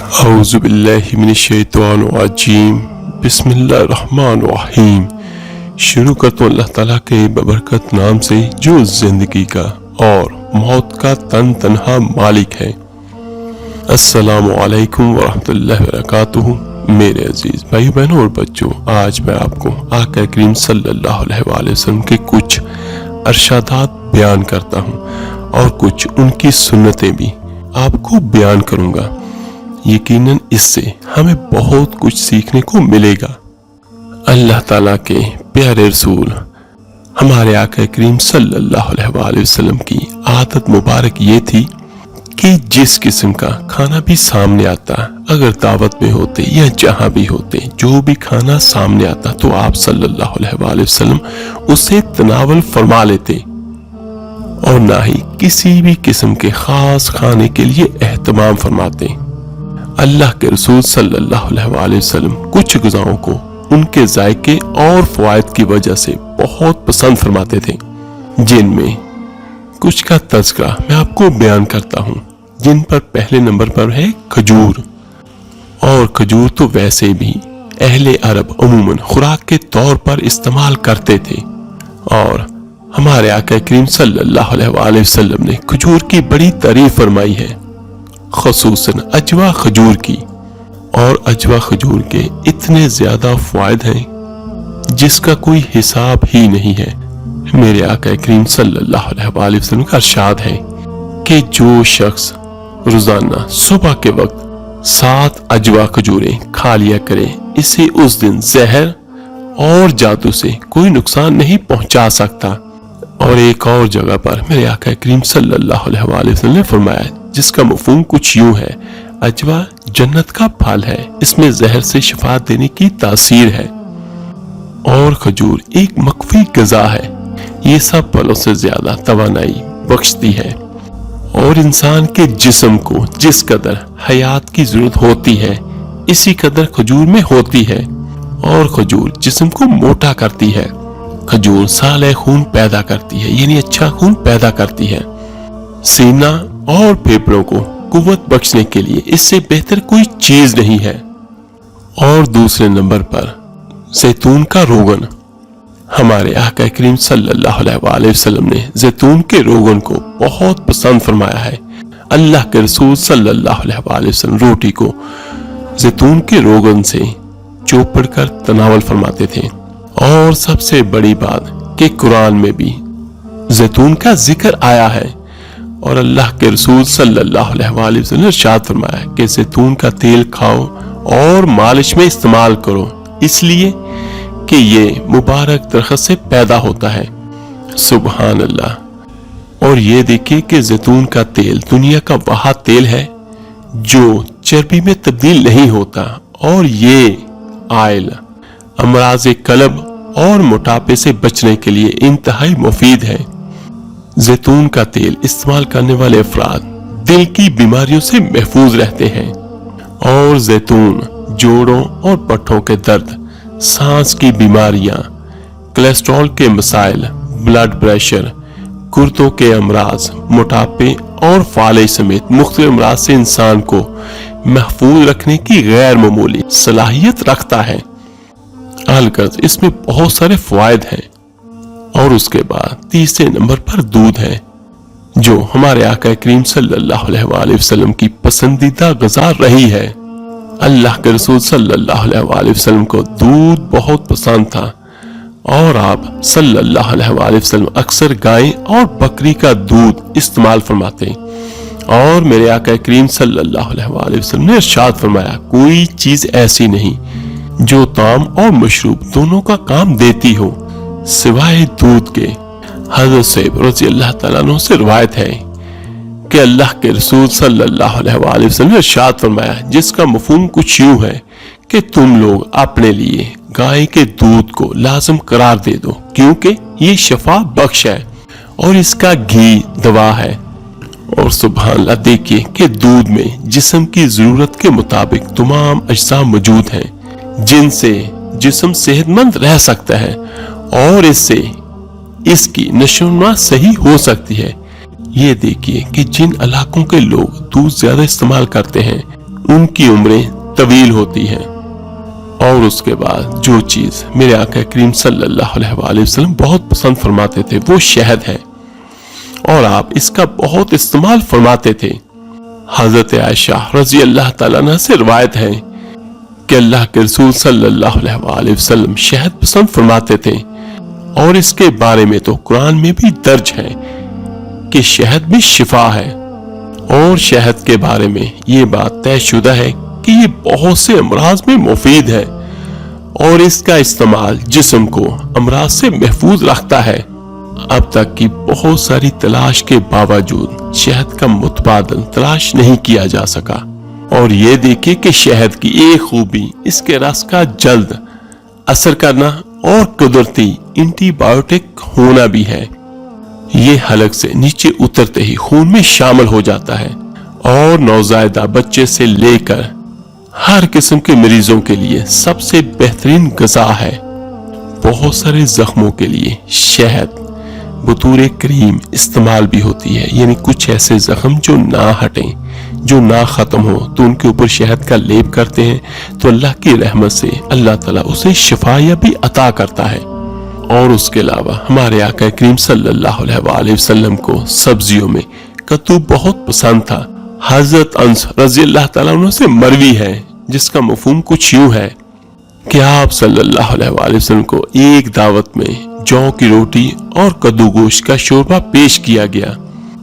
اعوذ باللہ من الشیطان الرجیم بسم اللہ الرحمن الرحیم۔ شروع کرتا ہوں اللہ تعالیٰ کے ببرکت نام سے جو زندگی کا اور موت کا تن تنہا مالک ہے۔ السلام علیکم ورحمۃ اللہ وبرکاتہ۔ میرے عزیز بھائی بہنوں اور بچوں، آج میں آپ کو آقا کریم صلی اللہ علیہ وآلہ وسلم کے کچھ ارشادات بیان کرتا ہوں اور کچھ ان کی سنتیں بھی آپ کو بیان کروں گا۔ یقیناً اس سے ہمیں بہت کچھ سیکھنے کو ملے گا۔ اللہ تعالیٰ کے پیارے رسول ہمارے آقا کریم صلی اللہ علیہ وآلہ وسلم کی عادت مبارک یہ تھی کہ جس قسم کا کھانا بھی سامنے آتا، اگر دعوت میں ہوتے یا جہاں بھی ہوتے، جو بھی کھانا سامنے آتا تو آپ صلی اللہ علیہ وآلہ وسلم اسے تناول فرما لیتے اور نہ ہی کسی بھی قسم کے خاص کھانے کے لیے اہتمام فرماتے۔ اللہ کے رسول صلی اللہ علیہ وآلہ وسلم کچھ غذاؤں کو ان کے ذائقے اور فوائد کی وجہ سے بہت پسند فرماتے تھے، جن میں کچھ کا تذکرہ میں آپ کو بیان کرتا ہوں، جن پر پہلے نمبر پر ہے کھجور۔ اور کھجور تو ویسے بھی اہل عرب عموماً خوراک کے طور پر استعمال کرتے تھے، اور ہمارے آقا کریم صلی اللہ علیہ وآلہ وسلم نے کھجور کی بڑی تعریف فرمائی ہے، خصوصاً اجوا کھجور کی۔ اور اجوا کھجور کے اتنے زیادہ فوائد ہیں جس کا کوئی حساب ہی نہیں ہے۔ میرے آقا کریم صلی اللہ علیہ وآلہ وسلم کا ارشاد ہے کہ جو شخص روزانہ صبح کے وقت 7 اجوا کھجوریں کھا لیا کرے، اسے اس دن زہر اور جادو سے کوئی نقصان نہیں پہنچا سکتا۔ اور ایک اور جگہ پر میرے آقا کریم صلی اللہ علیہ وآلہ وسلم نے فرمایا، جس کا مفہوم کچھ یوں ہے، اجوا جنت کا پھل ہے، اس میں زہر سے شفا دینے کی تاثیر ہے، اور کھجور ایک مخفی غذا ہے، یہ سب پھلوں سے زیادہ توانائی بخشتی ہے، اور انسان کے جسم کو جس قدر حیات کی ضرورت ہوتی ہے اسی قدر کھجور میں ہوتی ہے، اور کھجور جسم کو موٹا کرتی ہے۔ کھجور صالح خون پیدا کرتی ہے، یعنی اچھا خون پیدا کرتی ہے۔ سینہ اور پھیپھڑوں کو قوت بخشنے کے لیے اس سے بہتر کوئی چیز نہیں ہے۔ اور دوسرے نمبر پر زیتون کا روغن۔ ہمارے آقا کریم صلی اللہ علیہ وآلہ وسلم نے زیتون کے روغن کو بہت پسند فرمایا ہے۔ اللہ کے رسول صلی اللہ علیہ وآلہ وسلم روٹی کو زیتون کے روغن سے چوپڑ کر تناول فرماتے تھے۔ اور سب سے بڑی بات کہ قرآن میں بھی زیتون کا ذکر آیا ہے، اور اللہ کے رسول صلی اللہ علیہ وآلہ وسلم نے ارشاد فرمایا کہ زیتون کا تیل کھاؤ اور مالش میں استعمال کرو، اس لیے کہ یہ مبارک درخت سے پیدا ہوتا ہے۔ سبحان اللہ۔ اور یہ دیکھیں کہ زیتون کا تیل دنیا کا وہ تیل ہے جو چربی میں تبدیل نہیں ہوتا، اور یہ آئل امراض قلب اور موٹاپے سے بچنے کے لیے انتہائی مفید ہے۔ زیتون کا تیل استعمال کرنے والے افراد دل کی بیماریوں سے محفوظ رہتے ہیں، اور زیتون جوڑوں اور پٹھوں کے درد، سانس کی بیماریاں، کولیسٹرول کے مسائل، بلڈ پریشر، گردوں کے امراض، موٹاپے اور فالج سمیت مختلف امراض سے انسان کو محفوظ رکھنے کی غیر معمولی صلاحیت رکھتا ہے۔ الغرض اس میں بہت سارے فوائد ہیں۔ اور اس کے بعد تیسرے نمبر پر دودھ ہے، جو ہمارے آقا کریم صلی اللہ علیہ وآلہ وسلم کی پسندیدہ غذا رہی ہے۔ اللہ کے رسول صلی اللہ علیہ وآلہ وسلم کو دودھ بہت پسند تھا، اور آپ صلی اللہ علیہ وآلہ وسلم اکثر گائے اور بکری کا دودھ استعمال فرماتے۔ اور میرے آقا کریم صلی اللہ علیہ وآلہ وسلم نے ارشاد فرمایا، کوئی چیز ایسی نہیں جو طعام اور مشروب دونوں کا کام دیتی ہو سوائے دودھ کے۔ حضرت صہیب رضی اللہ تعالیٰ عنہ سے روایت ہے کہ اللہ کے رسول صلی اللہ علیہ وآلہ وسلم نے ارشاد فرمایا، جس کا مفہوم کچھ یوں ہے کہ تم لوگ اپنے لیے گائے کے دودھ کو لازم قرار دے دو، کیونکہ یہ شفا بخش ہے اور اس کا گھی دوا ہے۔ اور سبحان اللہ، دیکھیے کہ دودھ میں جسم کی ضرورت کے مطابق تمام اجزاء موجود ہیں جن سے جسم صحت مند رہ سکتا ہے، اور اس سے اس کی نشو و نما صحیح ہو سکتی ہے۔ یہ دیکھیے کہ جن علاقوں کے لوگ دودھ زیادہ استعمال کرتے ہیں उनकी उम्रें तवील होती हैं। और उसके बाद जो चीज मेरे आका करीम सल्लल्लाहु अलैहि वसल्लम बहुत पसंद फरमाते थे वो शहद है, और आप इसका बहुत इस्तेमाल फरमाते थे। हजरत आयशा रजी अल्लाह ताला अन्हा से रिवायत है कि अल्लाह के रसूल सल्लल्लाहु अलैहि वसल्लम शहद पसंद फरमाते थे, और इसके बारे में तो कुरान में भी दर्ज है कि शहद भी शिफा है। और शहद के बारे में ये बात तयशुदा है कि ये बहुत से अमराज में मुफीद है, और इसका इस्तेमाल जिस्म को अमराज से महफूज रखता है। अब तक की बहुत सारी तलाश के बावजूद शहद का मुतबादल तलाश नहीं किया जा सका। और ये देखिए कि शहद की एक खूबी इसके रस का जल्द असर करना और कुदरती एंटीबायोटिक होना भी है। ये हलक से नीचे उतरते ही खून में शामिल हो जाता है, और नौज़ायदा बच्चे से लेकर हर किस्म के मरीजों के लिए सबसे बेहतरीन ग़िज़ा है। बहुत सारे जख्मों के लिए शहद बतूर क्रीम इस्तेमाल भी होती है, यानी कुछ ऐसे जख्म जो ना हटें, जो ना खत्म हो, तो उनके ऊपर शहद का लेप करते हैं तो अल्लाह की रहमत से अल्लाह ताला उसे शिफाया भी अता करता है। और उसके अलावा हमारे आका करीम सल्लल्लाहु अलैहि वसल्लम को सब्जियों में कद्दू बहुत पसंद था। हजरत अंस रजी अल्लाह ताला अन्हु से मरवी है, जिसका मफहूम कुछ यूं है कि आप सल्लल्लाहु अलैहि वसल्लम को एक दावत में जौ की रोटी और कद्दू गोश्त का शोरबा पेश किया गया,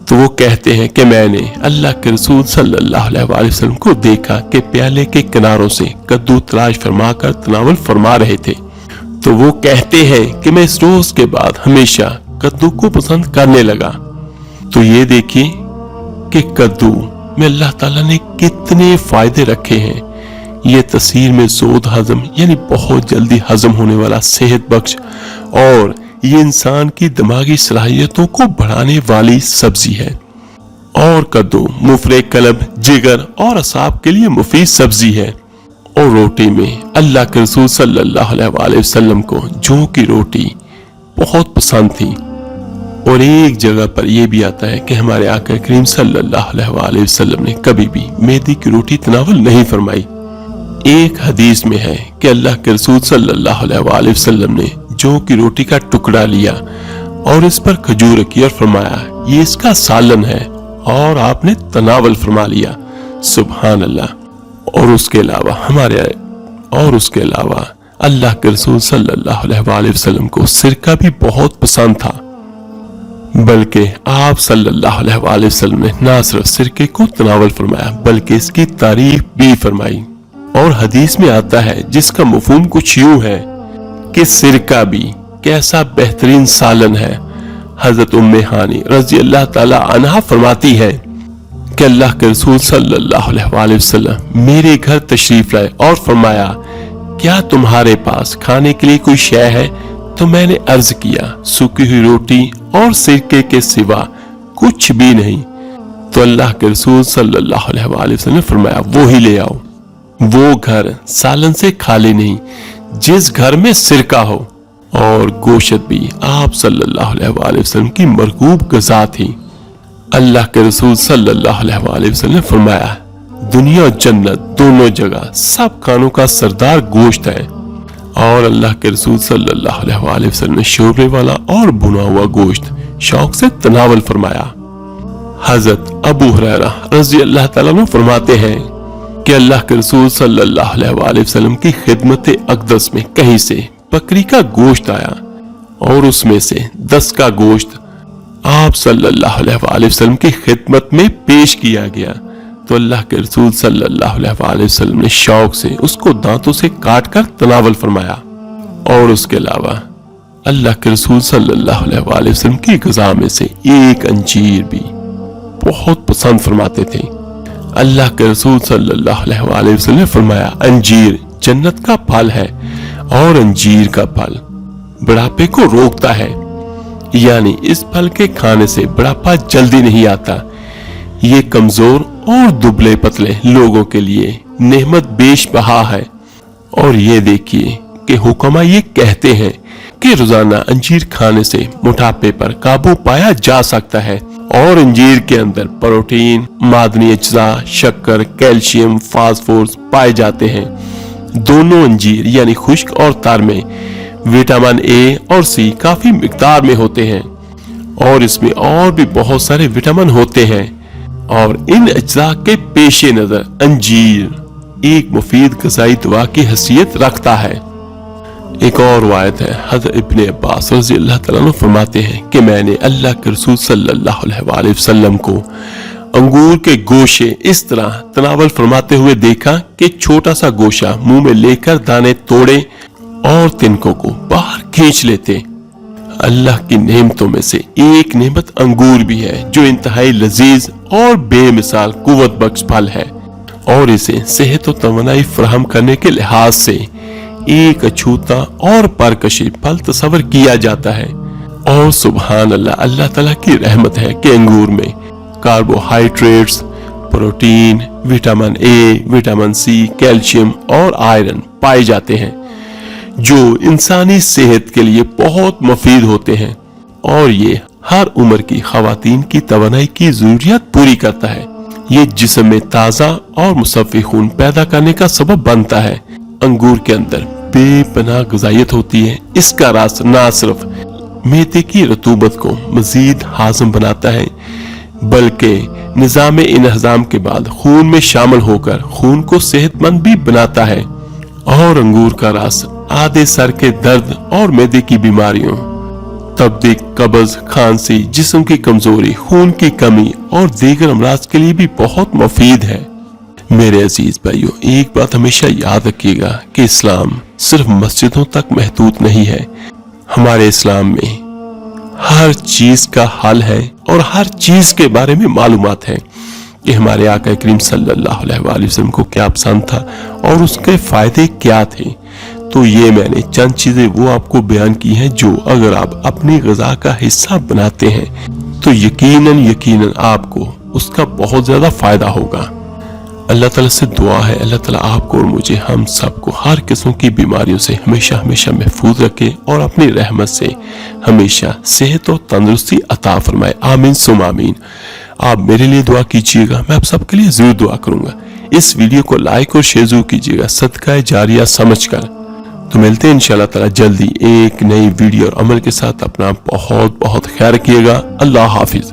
तो वो कहते हैं कि मैंने अल्लाह के रसूल सल्लल्लाहु अलैहि वसल्लम को देखा कि प्याले के किनारों से कद्दू तलाश फरमा कर तनावल फरमा रहे थे। तो वो कहते हैं कि मैं इस रोज के बाद हमेशा कद्दू को पसंद करने लगा। तो ये देखिए कि कद्दू में अल्लाह ताला ने कितने फायदे रखे हैं। ये तस्वीर में जोद हजम यानी बहुत जल्दी हजम होने वाला सेहत बख्श, और ये इंसान की दिमागी सलाहियतों को बढ़ाने वाली सब्जी है। और कद्दू मुफरे कलब, जिगर और असाब के लिए मुफीद सब्जी है। और रोटी में अल्लाह के रसूल सल्लल्लाहु अलैहि वसल्लम को जौ की रोटी बहुत पसंद थी। और एक जगह पर यह भी आता है कि हमारे आका करीम सल्लल्लाहु अलैहि वसल्लम ने कभी भी मैदे की रोटी तनावल नहीं फरमाई। एक हदीस में है कि अल्लाह के रसूल सल्लल्लाहु अलैहि वसल्लम ने जौ की रोटी का टुकड़ा लिया और इस पर खजूर रखी और फरमाया ये इसका सालन है, और आपने तनावल फरमा लिया। सुभान अल्लाह। और उसके अलावा अल्लाह के रसूल सल्लल्लाहु अलैहि वसल्लम को सिरका भी बहुत पसंद था, बल्कि आप सल्लल्लाहु अलैहि वसल्लम ने ना सिर्फ सिरके को तनावल फरमाया बल्कि इसकी तारीफ भी फरमाई। और हदीस में आता है जिसका मफहूम कुछ यूं है कि सिरका भी कैसा बेहतरीन सालन है। हजरत उम्मे हानी रजी अल्लाह ताला अन्हा फरमाती है कि अल्लाह के रसूल सल्लल्लाहु अलैहि वसल्लम मेरे घर तशरीफ लाए और फरमाया क्या तुम्हारे पास खाने के लिए कोई शय है? तो मैंने अर्ज किया सूखी हुई रोटी और सिरके के सिवा कुछ भी नहीं। तो अल्लाह के रसूल सल्लल्लाहु अलैहि वसल्लम ने फरमाया वो ही ले आओ। वो घर सालन से खाली नहीं जिस घर में सिरका हो। और गोश्त भी आप सल्लल्लाहु अलैहि वसल्लम की मरगूब ग़िज़ा थी। अल्लाह के रसूल सल्लल्लाहु अलैहि वसल्लम ने फरमाया दुनिया और जन्नत दोनों जगह सब खानों का सरदार गोश्त है। और अल्लाह के रसूल सल्लल्लाहु अलैहि वसल्लम ने शोरबे वाला और भुना हुआ गोश्त शौक से तनावल फरमाया। हजरत अबू हुरैरा रज़ी अल्लाह ताला अन्हु फरमाते हैं कि अल्लाह के रसूल सल्लल्लाहु अलैहि वसल्लम की खिदमत अक़दस में कहीं से बकरी का गोश्त आया और उसमें से 10 का गोश्त आप सल्लल्लाहु अलैहि वसल्लम की खिदमत में पेश किया गया। तो अल्लाह के रसूल सल्लल्लाहु अलैहि वसल्लम ने शौक से उसको दांतों से काट कर तनावल फरमाया। और उसके अलावा अल्लाह के रसूल सल्लल्लाहु अलैहि वसल्लम की ग़िज़ा में से एक अंजीर भी बहुत पसंद फरमाते थे। अल्लाह के रसूल सल्लल्लाहु अलैहि वसल्लम ने फरमाया अंजीर जन्नत का फल है और अंजीर का फल बुढ़ापे को रोकता है, यानी इस फल के खाने से बुढ़ापा जल्दी नहीं आता। ये कमजोर और दुबले पतले लोगों के लिए नेमत बेशबहा है। और ये देखिए कि हुक्मा ये कहते हैं कि रोजाना अंजीर खाने से मोटापे पर काबू पाया जा सकता है और अंजीर के अंदर प्रोटीन, मादनी अज्जा, शक्कर, कैल्शियम, फास्फोरस पाए जाते हैं। दोनों अंजीर यानी खुश्क और तर में विटामिन ए और सी काफी मिकदार में होते हैं और इसमें और भी बहुत सारे विटामिन होते हैं। और इन अज्जा के पेश नजर अंजीर एक मुफीद गज़ाई दवा की हैसियत रखता है। एक और रिवायत है, हज़रत इब्ने अब्बास रज़ी अल्लाह तआला अन्हु फरमाते हैं कि मैंने अल्लाह के रसूल सल्लल्लाहु अलैहि वसल्लम को अंगूर के गोशे इस तरह तनावल फरमाते हुए देखा कि छोटा सा गोशा मुंह में लेकर दाने तोड़े और तिनकों को बाहर खींच लेते। अल्लाह की नेमतों में से एक नेमत अंगूर भी है जो इंतहाई लजीज और बेमिसाल कुव्वत बख्श फल है और इसे सेहत और तवानाई फराहम करने के लिहाज से एक अछूता और परकशी फल तस्वर किया जाता है। और सुभान अल्लाह, अल्लाह ताला की रहमत है कि अंगूर में carbohydrates, protein, vitamin A, vitamin C, calcium और आयरन पाए जाते हैं जो इंसानी सेहत के लिए बहुत मुफीद होते हैं और ये हर उम्र की खवातीन की तवानाई की जरूरियत पूरी करता है। ये जिस्म में ताज़ा और मुसफ़्फ़ी खून पैदा करने का सबब बनता है। अंगूर के अंदर बेपनाह ग़िज़ाइयत होती है। इसका रस न सिर्फ मैदे की रतूबत को मजीद हाज़म बनाता है बल्कि निज़ाम इंहज़ाम के बाद खून में शामिल होकर खून को सेहतमंद भी बनाता है। और अंगूर का रस आधे सर के दर्द और मैदे की बीमारियों, तबदीक, कब्ज, खांसी, जिस्म की कमजोरी, खून की कमी और दीगर अमराज के लिए भी बहुत मुफीद है। मेरे अजीज भाइयों, एक बात हमेशा याद रखिएगा कि इस्लाम सिर्फ मस्जिदों तक महदूद नहीं है। हमारे इस्लाम में हर चीज का हल है और हर चीज के बारे में मालूमात है कि हमारे आका करीम सल्लल्लाहु अलैहि वसल्लम को क्या पसंद था और उसके फायदे क्या थे। तो ये मैंने चंद चीजें वो आपको बयान की हैं जो अगर आप अपनी ग़िज़ा का हिस्सा बनाते हैं तो यकीनन आपको उसका बहुत ज्यादा फायदा होगा। अल्लाह ताला से दुआ है, अल्लाह ताला आपको और मुझे, हम सबको हर किस्म की बीमारियों से हमेशा महफूज रखे और अपनी रहमत से हमेशा सेहत और तंदुरुस्ती अता फरमाए। आमीन सुम आमीन। आप मेरे लिए दुआ कीजिएगा, मैं आप सबके लिए जरूर दुआ करूंगा। इस वीडियो को लाइक और शेयर जरूर कीजिएगा सदका जारिया समझकर। तो मिलते हैं इंशाअल्लाह ताला जल्दी एक नई वीडियो और अमल के साथ। अपना बहुत बहुत ख्याल रखिएगा। अल्लाह हाफिज।